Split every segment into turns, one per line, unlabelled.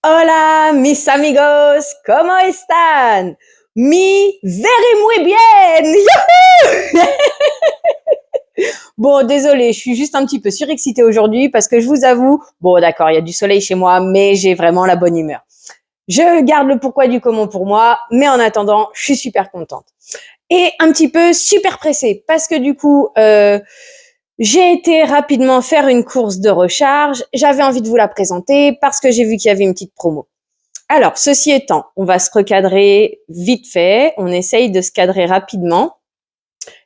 Hola, mis amigos, ¿cómo están? Very muy bien! Youhou! Bon, désolé, je suis juste un petit peu surexcitée aujourd'hui parce que je vous avoue, bon d'accord, il y a du soleil chez moi, mais j'ai vraiment la bonne humeur. Je garde le pourquoi du comment pour moi, mais en attendant, je suis super contente. Et un petit peu super pressée parce que du coup, j'ai été rapidement faire une course de recharge. J'avais envie de vous la présenter parce que j'ai vu qu'il y avait une petite promo. Alors, ceci étant, on va se recadrer vite fait. On essaye de se cadrer rapidement.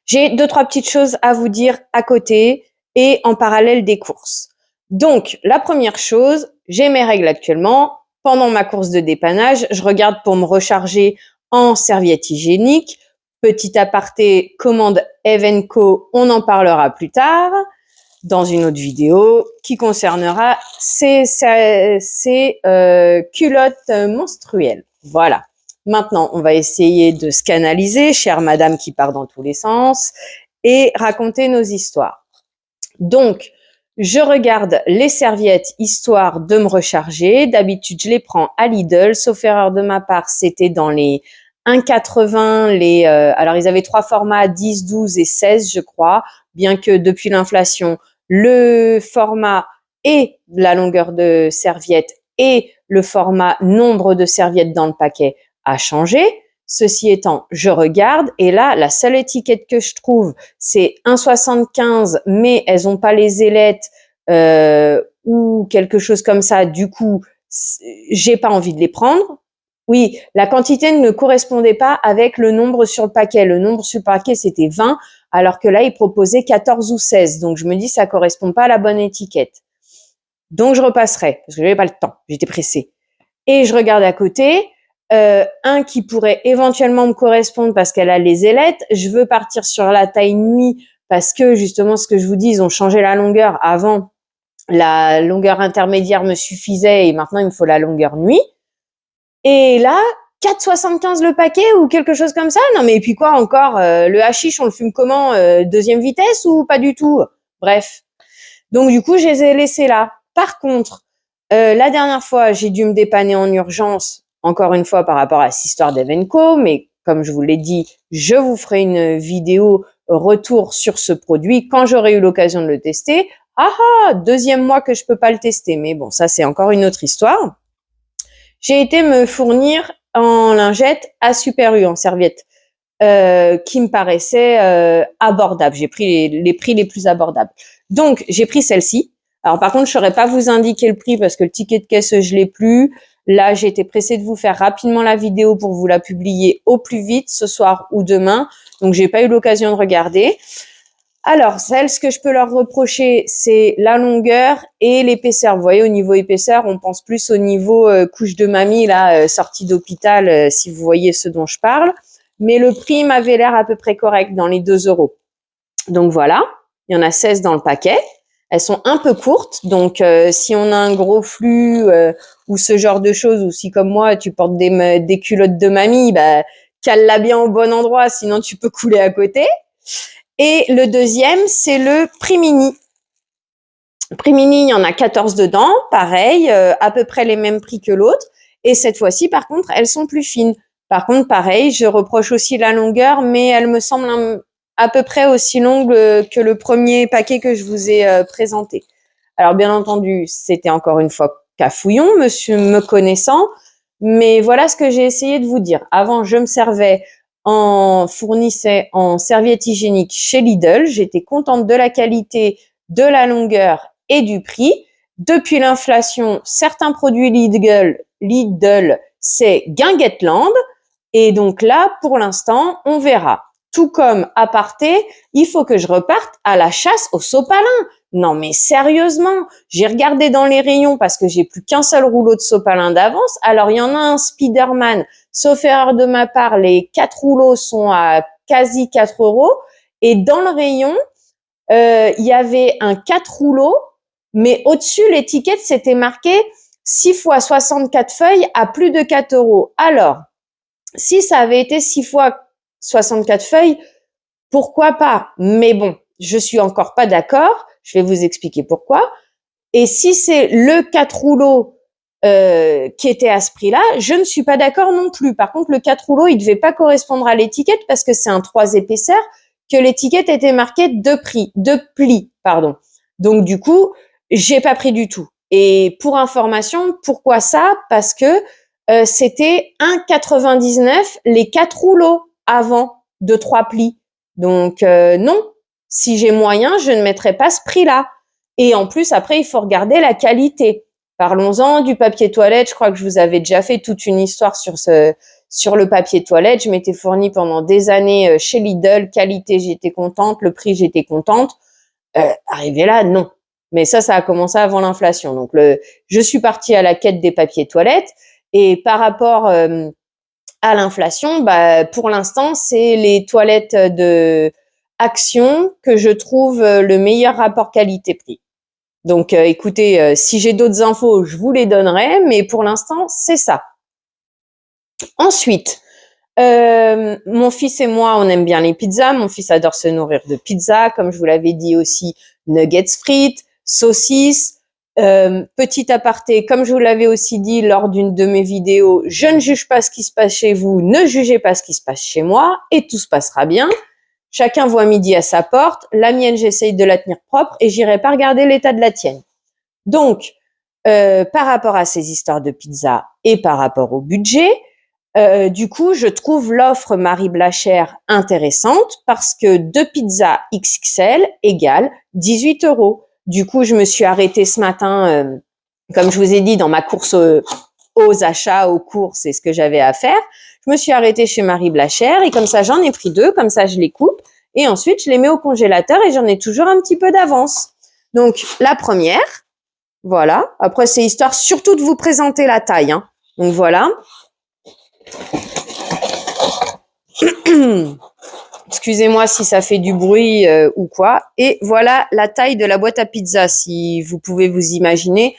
J'ai deux, trois petites choses à vous dire à côté et en parallèle des courses. Donc, la première chose, j'ai mes règles actuellement. Pendant ma course de dépannage, je regarde pour me recharger en serviette hygiénique. Petit aparté, commande Evenco, on en parlera plus tard dans une autre vidéo qui concernera ces culottes menstruelles. Voilà. Maintenant, on va essayer de se canaliser, chère madame qui part dans tous les sens, et raconter nos histoires. Donc, je regarde les serviettes histoire de me recharger. D'habitude, je les prends à Lidl, sauf erreur de ma part, c'était dans les 1,80. Alors, ils avaient trois formats, 10, 12 et 16, je crois, bien que depuis l'inflation, le format et la longueur de serviette et le format nombre de serviettes dans le paquet a changé. Ceci étant, je regarde et là, la seule étiquette que je trouve, c'est 1,75, mais elles ont pas les ailettes ou quelque chose comme ça. Du coup, j'ai pas envie de les prendre. Oui, la quantité ne correspondait pas avec le nombre sur le paquet. Le nombre sur le paquet, c'était 20, alors que là, il proposait 14 ou 16. Donc, je me dis, ça correspond pas à la bonne étiquette. Donc, je repasserai, parce que j'avais pas le temps. J'étais pressée. Et je regarde à côté, un qui pourrait éventuellement me correspondre parce qu'elle a les ailettes. Je veux partir sur la taille nuit parce que, justement, ce que je vous dis, ils ont changé la longueur. Avant, la longueur intermédiaire me suffisait et maintenant, il me faut la longueur nuit. Et là, 4,75 le paquet ou quelque chose comme ça. Non, mais et puis quoi encore, le hashish, on le fume comment, deuxième vitesse ou pas du tout? Bref. Donc du coup, je les ai laissés là. Par contre, la dernière fois, j'ai dû me dépanner en urgence, encore une fois par rapport à cette histoire d'Evenco, mais comme je vous l'ai dit, je vous ferai une vidéo retour sur ce produit quand j'aurai eu l'occasion de le tester. Ah ah, deuxième mois que je peux pas le tester, mais bon, ça c'est encore une autre histoire. J'ai été me fournir en lingette à Super U, en serviette, qui me paraissait abordable. J'ai pris les prix les plus abordables. Donc, j'ai pris celle-ci. Alors, par contre, je saurais pas vous indiquer le prix parce que le ticket de caisse, je l'ai plus. Là, j'ai été pressée de vous faire rapidement la vidéo pour vous la publier au plus vite ce soir ou demain. Donc, j'ai pas eu l'occasion de regarder. Alors, celles, ce que je peux leur reprocher, c'est la longueur et l'épaisseur. Vous voyez, au niveau épaisseur, on pense plus au niveau couche de mamie, là, sortie d'hôpital, si vous voyez ce dont je parle. Mais le prix m'avait l'air à peu près correct, dans les 2 euros. Donc voilà, il y en a 16 dans le paquet. Elles sont un peu courtes, donc si on a un gros flux ou ce genre de choses, ou si comme moi, tu portes des culottes de mamie, bah, cale-la bien au bon endroit, sinon tu peux couler à côté. Et le deuxième, c'est le Prix Mini. Prix Mini, il y en a 14 dedans, pareil, à peu près les mêmes prix que l'autre. Et cette fois-ci, par contre, elles sont plus fines. Par contre, pareil, je reproche aussi la longueur, mais elle me semble à peu près aussi longue que le premier paquet que je vous ai présenté. Alors, bien entendu, c'était encore une fois cafouillon, monsieur me connaissant, mais voilà ce que j'ai essayé de vous dire. Avant, je me servais fournissait en serviette hygiénique chez Lidl. J'étais contente de la qualité, de la longueur et du prix. Depuis l'inflation, certains produits Lidl, c'est Guinguetland. Et donc là, pour l'instant, on verra. Tout comme aparté, il faut que je reparte à la chasse aux sopalins. Non mais sérieusement, j'ai regardé dans les rayons parce que j'ai plus qu'un seul rouleau de sopalin d'avance. Alors il y en a un Spiderman, sauf erreur de ma part, les 4 rouleaux sont à quasi 4 euros. Et dans le rayon, il y avait un 4 rouleaux, mais au-dessus, l'étiquette, c'était marqué 6 fois 64 feuilles à plus de 4 euros. Alors, si ça avait été 6 fois 64 feuilles, pourquoi pas? Mais bon, je suis encore pas d'accord. Je vais vous expliquer pourquoi. Et si c'est le 4 rouleaux qui était à ce prix-là, je ne suis pas d'accord non plus. Par contre, le 4 rouleaux, il devait pas correspondre à l'étiquette parce que c'est un 3 épaisseurs, que l'étiquette était marquée deux plis, pardon. Donc, du coup, j'ai pas pris du tout. Et pour information, pourquoi ça? Parce que c'était 1,99 les 4 rouleaux avant de 3 plis. Donc, non, si j'ai moyen, je ne mettrai pas ce prix-là. Et en plus, après, il faut regarder la qualité. Parlons-en du papier toilette. Je crois que je vous avais déjà fait toute une histoire sur le papier toilette. Je m'étais fourni pendant des années chez Lidl. Qualité, j'étais contente. Le prix, j'étais contente. Arrivé là, non. Mais ça a commencé avant l'inflation. Donc, je suis partie à la quête des papiers toilettes. Et par rapport à l'inflation, bah, pour l'instant, c'est les toilettes de Action que je trouve le meilleur rapport qualité-prix. Donc, écoutez, si j'ai d'autres infos, je vous les donnerai, mais pour l'instant, c'est ça. Ensuite, mon fils et moi, on aime bien les pizzas. Mon fils adore se nourrir de pizza, comme je vous l'avais dit aussi, nuggets frites, saucisses. Petit aparté, comme je vous l'avais aussi dit lors d'une de mes vidéos, je ne juge pas ce qui se passe chez vous, ne jugez pas ce qui se passe chez moi, et tout se passera bien. Chacun voit midi à sa porte. La mienne, j'essaye de la tenir propre et j'irai pas regarder l'état de la tienne. Donc, par rapport à ces histoires de pizza et par rapport au budget, du coup, je trouve l'offre Marie Blachère intéressante parce que 2 pizzas XXL égale 18 €. Du coup, je me suis arrêtée ce matin, comme je vous ai dit, dans ma course aux achats, aux courses, c'est ce que j'avais à faire. Je me suis arrêtée chez Marie Blachère et comme ça, j'en ai pris 2, comme ça, je les coupe et ensuite, je les mets au congélateur et j'en ai toujours un petit peu d'avance. Donc, la première, voilà. Après, c'est histoire surtout de vous présenter la taille, hein. Donc, voilà. Excusez-moi si ça fait du bruit ou quoi. Et voilà la taille de la boîte à pizza, si vous pouvez vous imaginer.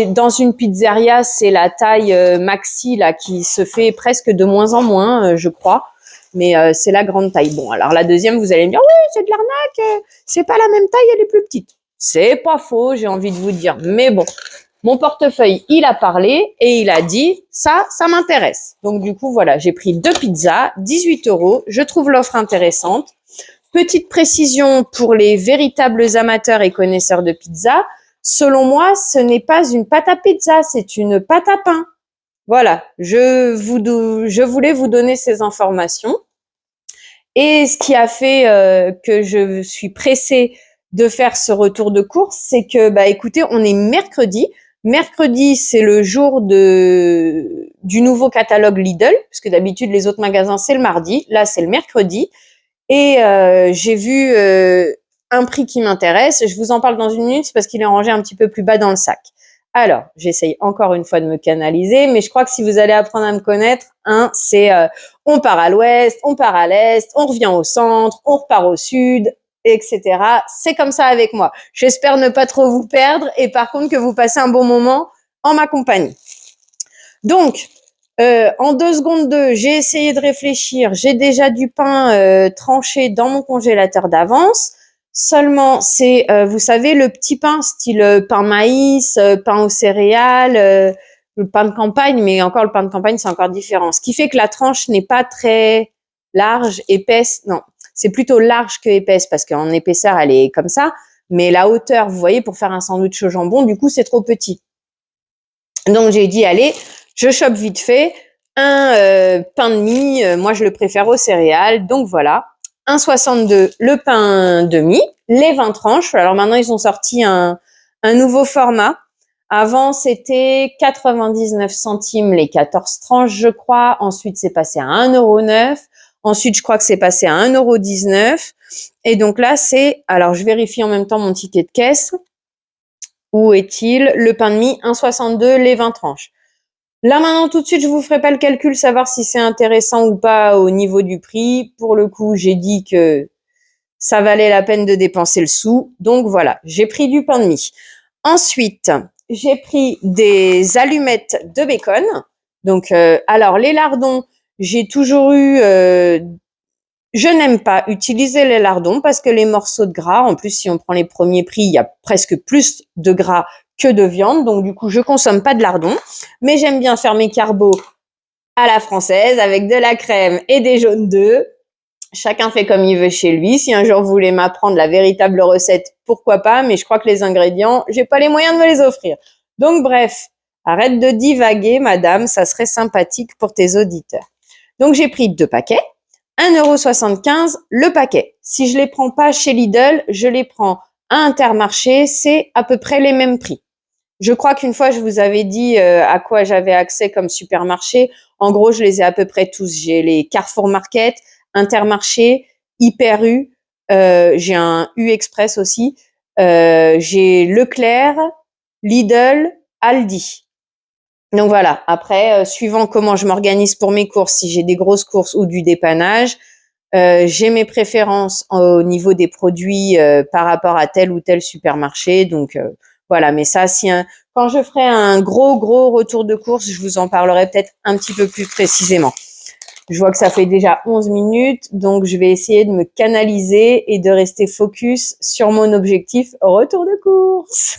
Dans une pizzeria, c'est la taille maxi là qui se fait presque de moins en moins, je crois. Mais c'est la grande taille. Bon, alors la deuxième, vous allez me dire, oui, c'est de l'arnaque, c'est pas la même taille, elle est plus petite. C'est pas faux, j'ai envie de vous dire. Mais bon, mon portefeuille, il a parlé et il a dit, ça m'intéresse. Donc du coup, voilà, j'ai pris 2 pizzas, 18 €. Je trouve l'offre intéressante. Petite précision pour les véritables amateurs et connaisseurs de pizza. Selon moi, ce n'est pas une pâte à pizza, c'est une pâte à pain. Voilà, je voulais vous donner ces informations. Et ce qui a fait que je suis pressée de faire ce retour de course, c'est que, bah, écoutez, on est mercredi. Mercredi, c'est le jour du nouveau catalogue Lidl, puisque d'habitude, les autres magasins, c'est le mardi. Là, c'est le mercredi. Et j'ai vu un prix qui m'intéresse. Je vous en parle dans une minute, c'est parce qu'il est rangé un petit peu plus bas dans le sac. Alors, j'essaye encore une fois de me canaliser, mais je crois que si vous allez apprendre à me connaître, c'est on part à l'ouest, on part à l'est, on revient au centre, on repart au sud, etc. C'est comme ça avec moi. J'espère ne pas trop vous perdre et par contre que vous passez un bon moment en ma compagnie. Donc, en 2 secondes 2, j'ai essayé de réfléchir. J'ai déjà du pain tranché dans mon congélateur d'avance. Seulement, c'est, vous savez, le petit pain style pain maïs, pain aux céréales, le pain de campagne, mais encore le pain de campagne, c'est encore différent. Ce qui fait que la tranche n'est pas très large, épaisse. Non, c'est plutôt large que épaisse parce qu'en épaisseur, elle est comme ça. Mais la hauteur, vous voyez, pour faire un sandwich au jambon, du coup, c'est trop petit. Donc, j'ai dit, allez, je chope vite fait un pain de mie. Moi, je le préfère aux céréales. Donc, voilà. 1,62 le pain de mie, les 20 tranches. Alors maintenant, ils ont sorti un nouveau format. Avant, c'était 99 centimes les 14 tranches, je crois. Ensuite, c'est passé à 1,09 €. Ensuite, je crois que c'est passé à 1,19 €. Et donc là, c'est... Alors, je vérifie en même temps mon ticket de caisse. Où est-il? Le pain de mie, 1,62 les 20 tranches. Là, maintenant, tout de suite, je vous ferai pas le calcul, savoir si c'est intéressant ou pas au niveau du prix. Pour le coup, j'ai dit que ça valait la peine de dépenser le sou. Donc, voilà, j'ai pris du pain de mie. Ensuite, j'ai pris des allumettes de bacon. Donc, alors, les lardons, j'ai toujours eu... je n'aime pas utiliser les lardons parce que les morceaux de gras, en plus, si on prend les premiers prix, il y a presque plus de gras que de viande. Donc, du coup, je consomme pas de lardon. Mais j'aime bien faire mes carbos à la française avec de la crème et des jaunes d'œufs. Chacun fait comme il veut chez lui. Si un jour vous voulez m'apprendre la véritable recette, pourquoi pas, mais je crois que les ingrédients, j'ai pas les moyens de me les offrir. Donc bref, arrête de divaguer, madame, ça serait sympathique pour tes auditeurs. Donc j'ai pris 2 paquets, 1,75 € le paquet. Si je les prends pas chez Lidl, je les prends à Intermarché, c'est à peu près les mêmes prix. Je crois qu'une fois, je vous avais dit à quoi j'avais accès comme supermarché. En gros, je les ai à peu près tous. J'ai les Carrefour Market, Intermarché, Hyper U, j'ai un U Express aussi, j'ai Leclerc, Lidl, Aldi. Donc voilà, après, suivant comment je m'organise pour mes courses, si j'ai des grosses courses ou du dépannage, j'ai mes préférences au niveau des produits par rapport à tel ou tel supermarché. Donc voilà, mais ça, quand je ferai un gros retour de course, je vous en parlerai peut-être un petit peu plus précisément. Je vois que ça fait déjà 11 minutes, donc je vais essayer de me canaliser et de rester focus sur mon objectif retour de course.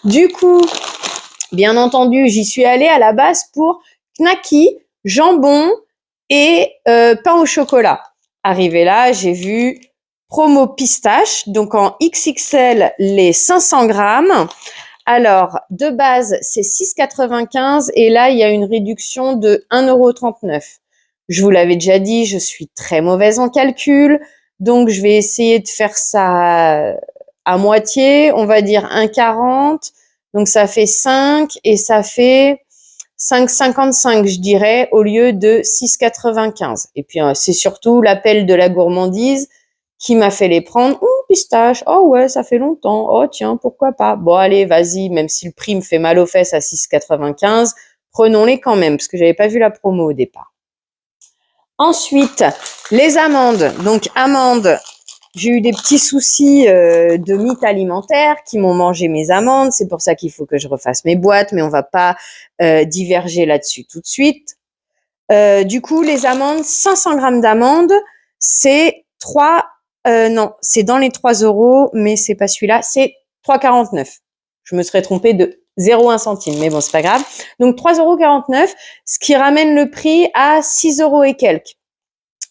Du coup, bien entendu, j'y suis allée à la base pour knacky, jambon et pain au chocolat. Arrivé là, j'ai vu promo pistache, donc en XXL les 500 grammes. Alors, de base, c'est 6,95 € et là, il y a une réduction de 1,39 €. Je vous l'avais déjà dit, je suis très mauvaise en calcul, donc je vais essayer de faire ça à moitié, on va dire 1,40 €, donc ça fait 5 et ça fait 5,55 je dirais, au lieu de 6,95. Et puis, c'est surtout l'appel de la gourmandise qui m'a fait les prendre. Pistache, oh ouais, ça fait longtemps. Oh tiens, pourquoi pas. Bon, allez, vas-y, même si le prix me fait mal aux fesses à 6,95, prenons-les quand même, parce que j'avais pas vu la promo au départ. Ensuite, les amandes. Donc, amandes, j'ai eu des petits soucis de mythes alimentaires qui m'ont mangé mes amandes. C'est pour ça qu'il faut que je refasse mes boîtes, mais on va pas diverger là-dessus tout de suite. Du coup, les amandes, 500 grammes d'amandes, c'est c'est dans les 3 €, mais c'est pas celui-là, c'est 3,49 €. Je me serais trompée de 0,1 centime, mais bon, c'est pas grave. Donc 3,49 €, ce qui ramène le prix à 6 € et quelques.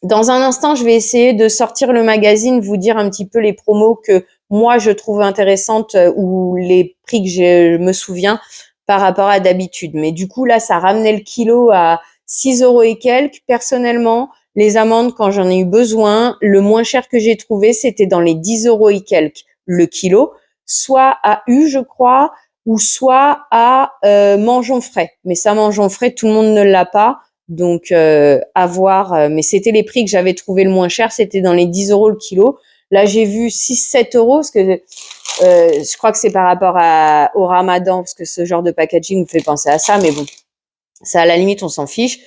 Dans un instant, je vais essayer de sortir le magazine, vous dire un petit peu les promos que moi je trouve intéressantes ou les prix que je me souviens par rapport à d'habitude. Mais du coup, là, ça ramenait le kilo à 6 € et quelques. Personnellement, les amandes, quand j'en ai eu besoin, le moins cher que j'ai trouvé, c'était dans les 10 € et quelques le kilo, soit à U, je crois, ou soit à Mangeons Frais. Mais ça, Mangeons Frais, tout le monde ne l'a pas. Donc, à voir. Mais c'était les prix que j'avais trouvé le moins cher. C'était dans les 10 € le kilo. Là, j'ai vu 6-7 € parce que je crois que c'est par rapport au Ramadan, parce que ce genre de packaging me fait penser à ça. Mais bon, ça, à la limite, on s'en fiche.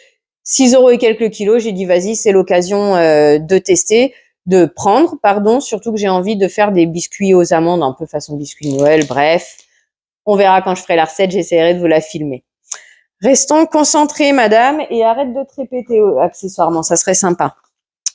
6 € et quelques kilos. J'ai dit, vas-y, c'est l'occasion de tester, de prendre, pardon. Surtout que j'ai envie de faire des biscuits aux amandes, un peu façon biscuit Noël. Bref, on verra quand je ferai la recette. J'essaierai de vous la filmer. Restons concentrés, madame, et arrête de te répéter accessoirement, ça serait sympa.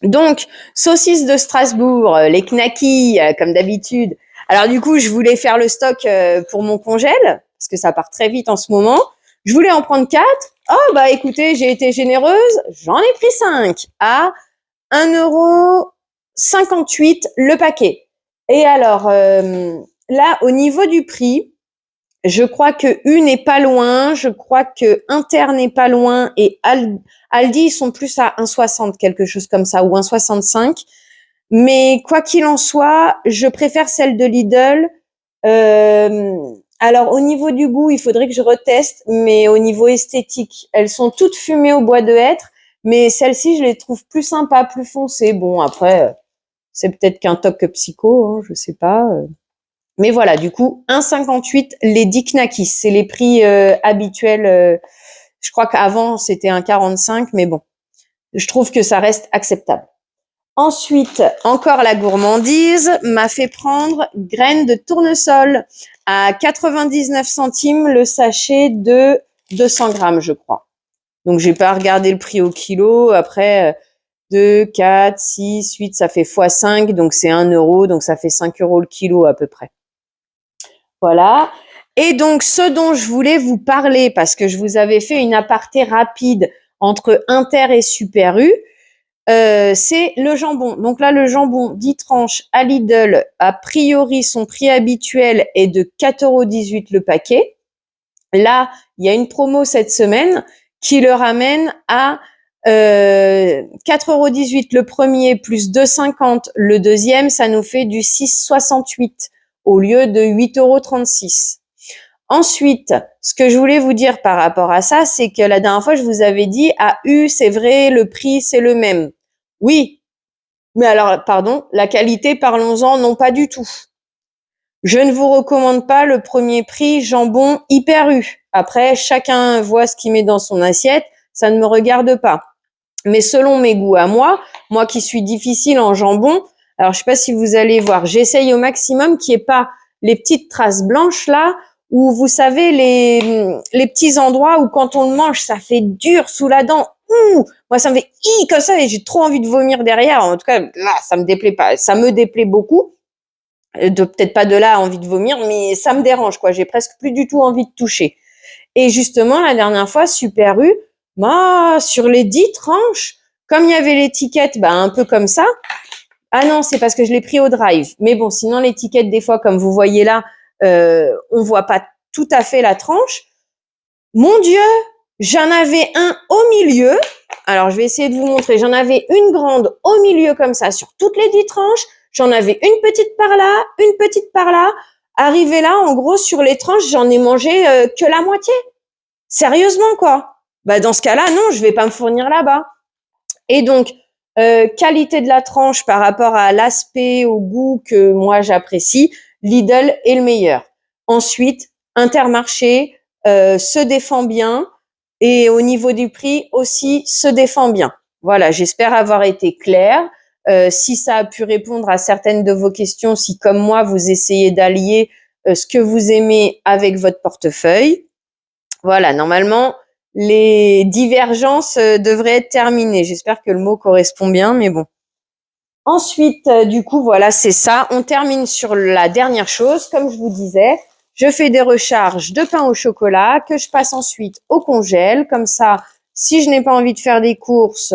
Donc, saucisses de Strasbourg, les knackis, comme d'habitude. Alors du coup, je voulais faire le stock pour mon congèle, parce que ça part très vite en ce moment. Je voulais en prendre 4. Oh, bah écoutez, j'ai été généreuse, j'en ai pris 5 à 1,58 € le paquet. Et alors, là, au niveau du prix, je crois que U n'est pas loin, je crois que Inter n'est pas loin et Aldi, ils sont plus à 1,60, quelque chose comme ça, ou 1,65. Mais quoi qu'il en soit, je préfère celle de Lidl. Alors, au niveau du goût, il faudrait que je reteste, mais au niveau esthétique, elles sont toutes fumées au bois de hêtre, mais celles-ci, je les trouve plus sympas, plus foncées. Bon, après, c'est peut-être qu'un toc psycho, hein, je sais pas. Mais voilà, du coup, 1,58 les 10 knackis, c'est les prix habituels. Je crois qu'avant, c'était 1,45, mais bon, je trouve que ça reste acceptable. Ensuite, encore la gourmandise m'a fait prendre graines de tournesol à 99 centimes le sachet de 200 grammes, je crois. Donc, j'ai pas regardé le prix au kilo. Après, 2, 4, 6, 8, ça fait x5, donc c'est 1 €, donc ça fait 5 € le kilo à peu près. Voilà. Et donc, ce dont je voulais vous parler, parce que je vous avais fait une aparté rapide entre Inter et Super U, c'est le jambon. Donc là, le jambon 10 tranches à Lidl, a priori, son prix habituel est de 4,18 € le paquet. Là, il y a une promo cette semaine qui le ramène à 4,18 € le premier plus 2,50 € le deuxième, ça nous fait du 6,68 € au lieu de 8,36 €. Ensuite, ce que je voulais vous dire par rapport à ça, c'est que la dernière fois, je vous avais dit, à U, c'est vrai, le prix, c'est le même. Oui, mais alors, pardon, la qualité, parlons-en, non pas du tout. Je ne vous recommande pas le premier prix jambon Hyper U. Après, chacun voit ce qu'il met dans son assiette, ça ne me regarde pas. Mais selon mes goûts à moi qui suis difficile en jambon, alors je sais pas si vous allez voir, j'essaye au maximum qu'il n'y ait pas les petites traces blanches là, où vous savez les petits endroits où quand on le mange, ça fait dur sous la dent. Ouh, moi ça me fait comme ça et j'ai trop envie de vomir derrière. En tout cas, là, ça me déplaît pas, ça me déplaît beaucoup. Peut-être pas de là envie de vomir, mais ça me dérange quoi. J'ai presque plus du tout envie de toucher. Et justement, la dernière fois, Super U, sur les 10 tranches, comme il y avait l'étiquette, un peu comme ça. Ah non, c'est parce que je l'ai pris au drive. Mais bon, sinon l'étiquette, des fois, comme vous voyez là, on voit pas tout à fait la tranche. Mon Dieu, j'en avais un au milieu. Alors, je vais essayer de vous montrer. J'en avais une grande au milieu comme ça, sur toutes les 10 tranches. J'en avais une petite par là, une petite par là. Arrivé là, en gros, sur les tranches, j'en ai mangé que la moitié. Sérieusement, quoi. Dans ce cas-là, non, je vais pas me fournir là-bas. Et donc, qualité de la tranche par rapport à l'aspect, au goût que moi j'apprécie, Lidl est le meilleur. Ensuite, Intermarché se défend bien et au niveau du prix aussi se défend bien. Voilà, j'espère avoir été claire. Si ça a pu répondre à certaines de vos questions, si comme moi vous essayez d'allier ce que vous aimez avec votre portefeuille, voilà, normalement, les divergences devraient être terminées. J'espère que le mot correspond bien, mais bon. Ensuite, du coup, voilà, c'est ça. On termine sur la dernière chose. Comme je vous disais, je fais des recharges de pain au chocolat que je passe ensuite au congèle. Comme ça, si je n'ai pas envie de faire des courses,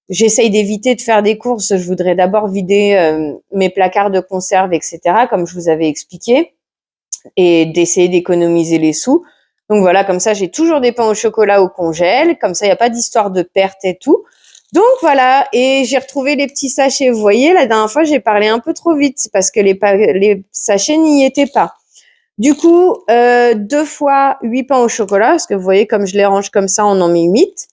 j'essaye d'éviter de faire des courses. Je voudrais d'abord vider mes placards de conserve, etc., comme je vous avais expliqué, et d'essayer d'économiser les sous. Donc voilà, comme ça, j'ai toujours des pains au chocolat au congèle. Comme ça, il n'y a pas d'histoire de perte et tout. Donc voilà, et j'ai retrouvé les petits sachets. Vous voyez, la dernière fois, j'ai parlé un peu trop vite parce que les sachets n'y étaient pas. Du coup, 2 fois 8 pains au chocolat, parce que vous voyez, comme je les range comme ça, on en met 8.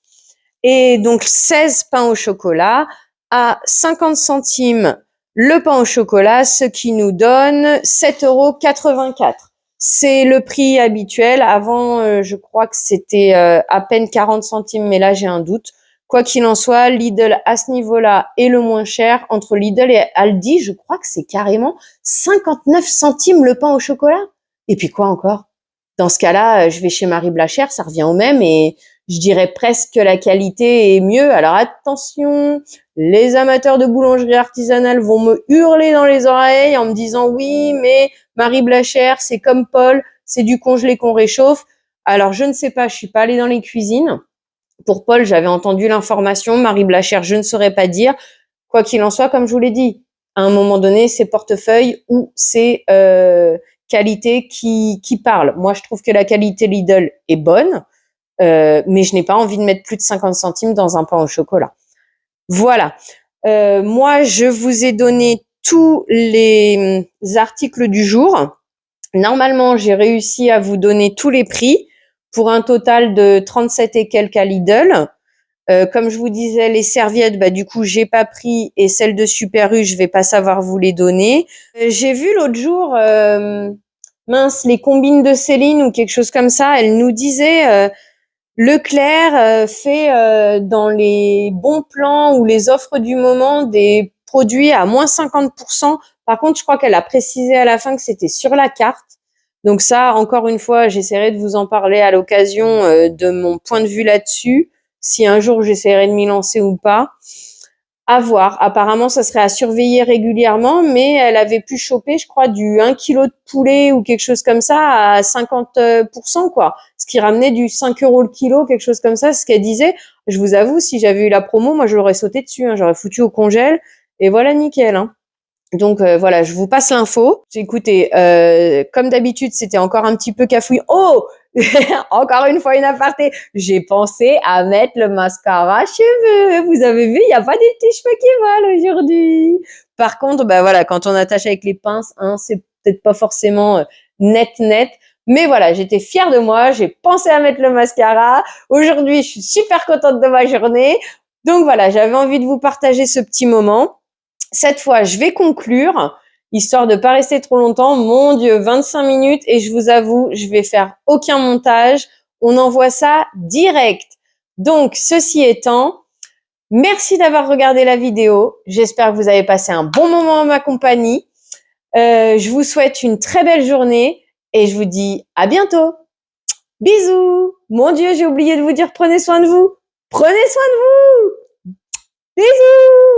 Et donc, 16 pains au chocolat à 50 centimes le pain au chocolat, ce qui nous donne 7,84 €. C'est le prix habituel. Avant, je crois que c'était à peine 40 centimes, mais là, j'ai un doute. Quoi qu'il en soit, Lidl, à ce niveau-là, est le moins cher. Entre Lidl et Aldi, je crois que c'est carrément 59 centimes le pain au chocolat. Et puis quoi encore? Dans ce cas-là, je vais chez Marie Blachère, ça revient au même et je dirais presque que la qualité est mieux. Alors attention, les amateurs de boulangerie artisanale vont me hurler dans les oreilles en me disant oui, mais Marie Blachère, c'est comme Paul, c'est du congelé qu'on réchauffe. Alors je ne sais pas, je suis pas allée dans les cuisines. Pour Paul, j'avais entendu l'information. Marie Blachère, je ne saurais pas dire. Quoi qu'il en soit, comme je vous l'ai dit, à un moment donné, c'est portefeuille ou c'est qualité qui parle. Moi, je trouve que la qualité Lidl est bonne. Mais je n'ai pas envie de mettre plus de 50 centimes dans un pain au chocolat. Voilà. Moi, je vous ai donné tous les articles du jour. Normalement, j'ai réussi à vous donner tous les prix pour un total de 37 et quelques à Lidl. Comme je vous disais, les serviettes, du coup, j'ai pas pris et celles de Super U, je vais pas savoir vous les donner. J'ai vu l'autre jour, les combines de Céline ou quelque chose comme ça. Elle nous disait Leclerc fait dans les bons plans ou les offres du moment des produits à moins 50%. Par contre, je crois qu'elle a précisé à la fin que c'était sur la carte. Donc ça, encore une fois, j'essaierai de vous en parler à l'occasion de mon point de vue là-dessus, si un jour j'essaierai de m'y lancer ou pas. À voir. Apparemment, ça serait à surveiller régulièrement, mais elle avait pu choper, je crois, du 1 kilo de poulet ou quelque chose comme ça à 50%, quoi. Ce qui ramenait du 5 euros le kilo, quelque chose comme ça, ce qu'elle disait. Je vous avoue, si j'avais eu la promo, moi, je l'aurais sauté dessus, hein. J'aurais foutu au congèle et voilà, nickel, hein. Donc voilà, je vous passe l'info. Écoutez, comme d'habitude, c'était encore un petit peu cafouille. Oh, encore une fois une aparté. J'ai pensé à mettre le mascara à cheveux. Vous avez vu, il n'y a pas des petits cheveux qui volent aujourd'hui. Par contre, bah voilà, quand on attache avec les pinces, hein, c'est peut-être pas forcément net. Mais voilà, j'étais fière de moi. J'ai pensé à mettre le mascara. Aujourd'hui, je suis super contente de ma journée. Donc voilà, j'avais envie de vous partager ce petit moment. Cette fois, je vais conclure, histoire de pas rester trop longtemps. Mon Dieu, 25 minutes et je vous avoue, je vais faire aucun montage. On envoie ça direct. Donc, ceci étant, merci d'avoir regardé la vidéo. J'espère que vous avez passé un bon moment en ma compagnie. Je vous souhaite une très belle journée et je vous dis à bientôt. Bisous. Mon Dieu, j'ai oublié de vous dire prenez soin de vous. Prenez soin de vous. Bisous.